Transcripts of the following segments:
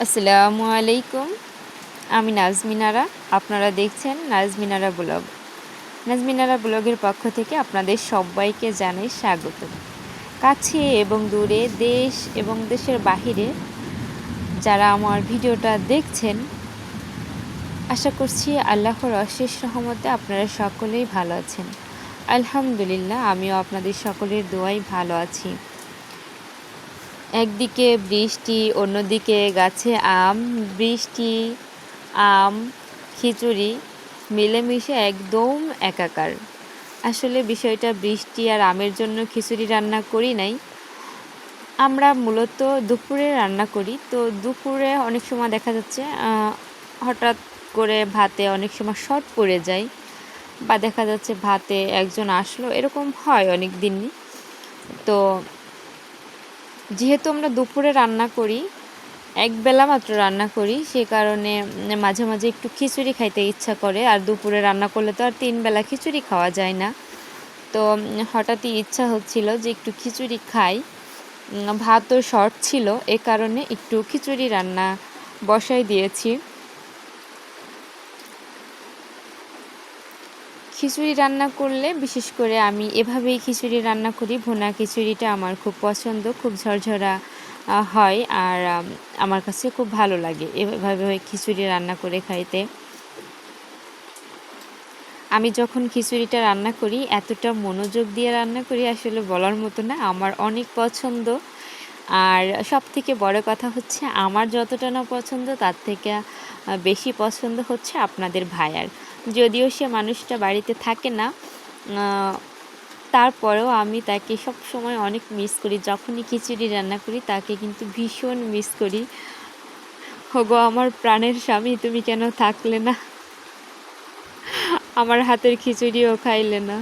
আসসালামু আলাইকুম। আমি নাজমিনারা। আপনারা দেখছেন নাজমিনারা ব্লগ। নাজমিনারা ব্লগের পক্ষ থেকে আপনাদের সবাইকে জানাই স্বাগত। কাছে এবং দূরে, দেশ এবং দেশের বাহিরে যারা আমার ভিডিওটা দেখছেন, আশা করছি আল্লাহর অশেষ রহমতে আপনারা সকলেই ভালো আছেন। আলহামদুলিল্লাহ, আমিও আপনাদের সকলের দোয়ায় ভালো আছি। একদিকে বৃষ্টি, অন্যদিকে গাছে আম। বৃষ্টি, আম, খিচুড়ি মিলেমিশে একদম একাকার। আসলে বিষয়টা বৃষ্টি আর আমের জন্য খিচুড়ি রান্না করি নাই, আমরা মূলত দুপুরে রান্না করি। তো দুপুরে অনেক সময় দেখা যাচ্ছে হঠাৎ করে ভাতে অনেক সময় শর্ট পড়ে যায়, বা দেখা যাচ্ছে ভাতে একজন আসলো, এরকম হয় অনেক দিনই। তো যেহেতু আমরা দুপুরে রান্না করি, একবেলা মাত্র রান্না করি, সে কারণে মাঝে মাঝে একটু খিচুড়ি খাইতে ইচ্ছা করে। আর দুপুরে রান্না করলে তো আর 3 বেলা খিচুড়ি খাওয়া যায় না। তো হঠাৎই ইচ্ছা হচ্ছিল যে একটু খিচুড়ি খাই। ভাতও শর্ট ছিল, এ কারণে একটু খিচুড়ি রান্না বসাই দিয়েছি। খিচুড়ি রান্না করলে বিশেষ করে আমি এভাবেই খিচুড়ি রান্না করি। ভুনা খিচুড়িটা আমার খুব পছন্দ, খুব ঝরঝরা হয়, আর আমার কাছে খুব ভালো লাগে এভাবে খিচুড়ি রান্না করে খাইতে। আমি যখন খিচুড়িটা রান্না করি এতটা মনোযোগ দিয়ে রান্না করি, আসলে বলার মতো না, আমার অনেক পছন্দ। আর সবথেকে বড় কথা হচ্ছে, আমার যতটা না পছন্দ তার থেকে বেশি পছন্দ হচ্ছে আপনাদের ভাইয়ার। যদিও সে মানুষটা বাড়িতে থাকে না, তারপরেও আমি তাকে সব সময় অনেক মিস করি। যখনই খিচুড়ি রান্না করি তাকে কিন্তু ভীষণ মিস করি। ওগো আমার প্রাণের স্বামী, তুমি কেন থাকলে না, আমার হাতের খিচুড়িও খাইলে না।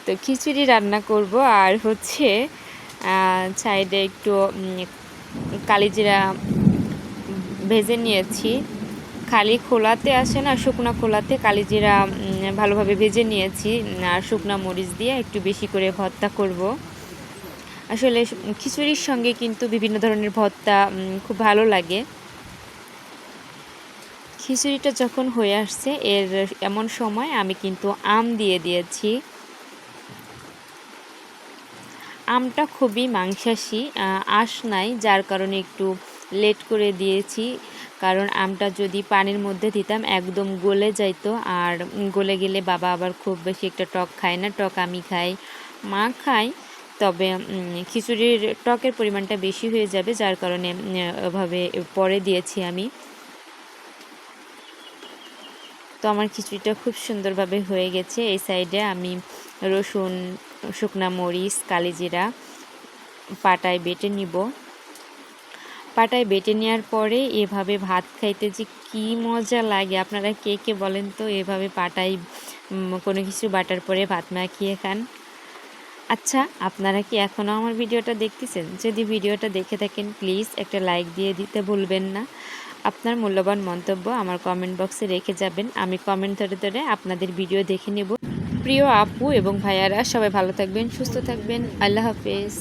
তো খিচুড়ি রান্না করব, আর হচ্ছে সাইডে একটু কালিজিরা ভেজে নিয়েছি। খালি খোলাতে আসে না, শুকনো খোলাতে কালিজিরা ভালোভাবে ভেজে নিয়েছি। আর শুকনো মরিচ দিয়ে একটু বেশি করে ভর্তা করব। আসলে খিচুড়ির সঙ্গে কিন্তু বিভিন্ন ধরনের ভর্তা খুব ভালো লাগে। খিচুড়িটা যখন হয়ে আসছে, এমন সময় আমি কিন্তু আম দিয়ে দিয়েছি। আমটা খুবই মাংসাশী, আঁশ নাই, যার কারণে একটু লেট করে দিয়েছি। কারণ আমটা যদি পানির মধ্যে দিতাম একদম গলে যাইতো, আর গলে গেলে বাবা আবার খুব বেশি একটা টক খায় না। টক আমি খাই, মা খায়, তবে খিচুড়ির টকের পরিমাণটা বেশি হয়ে যাবে, যার কারণে ওভাবে পরে দিয়েছি আমি। তো আমার খিচুড়িটা খুব সুন্দরভাবে হয়ে গেছে। এই সাইডে আমি রসুন, শুকনা মরিচ, কালিজিরা পাটায় বেটে নিব। পাটায় বেটে নেওয়ার পরে এভাবে ভাত খাইতে যে কী মজা লাগে, আপনারা কে কে বলেন তো এভাবে পাটায় কোনো কিছু বাটার পরে ভাত মাখিয়ে খান? আচ্ছা, আপনারা কি এখনও আমার ভিডিওটা দেখতেছেন? যদি ভিডিওটা দেখে থাকেন প্লিজ একটা লাইক দিয়ে দিতে ভুলবেন না। আপনার মূল্যবান মন্তব্য আমার কমেন্ট বক্সে রেখে যাবেন, আমি কমেন্ট ধরে ধরে আপনাদের ভিডিও দেখে নেব। প্রিয় আপু এবং ভাইয়ারা, সবাই ভালো থাকবেন, সুস্থ থাকবেন। আল্লাহ হাফেজ।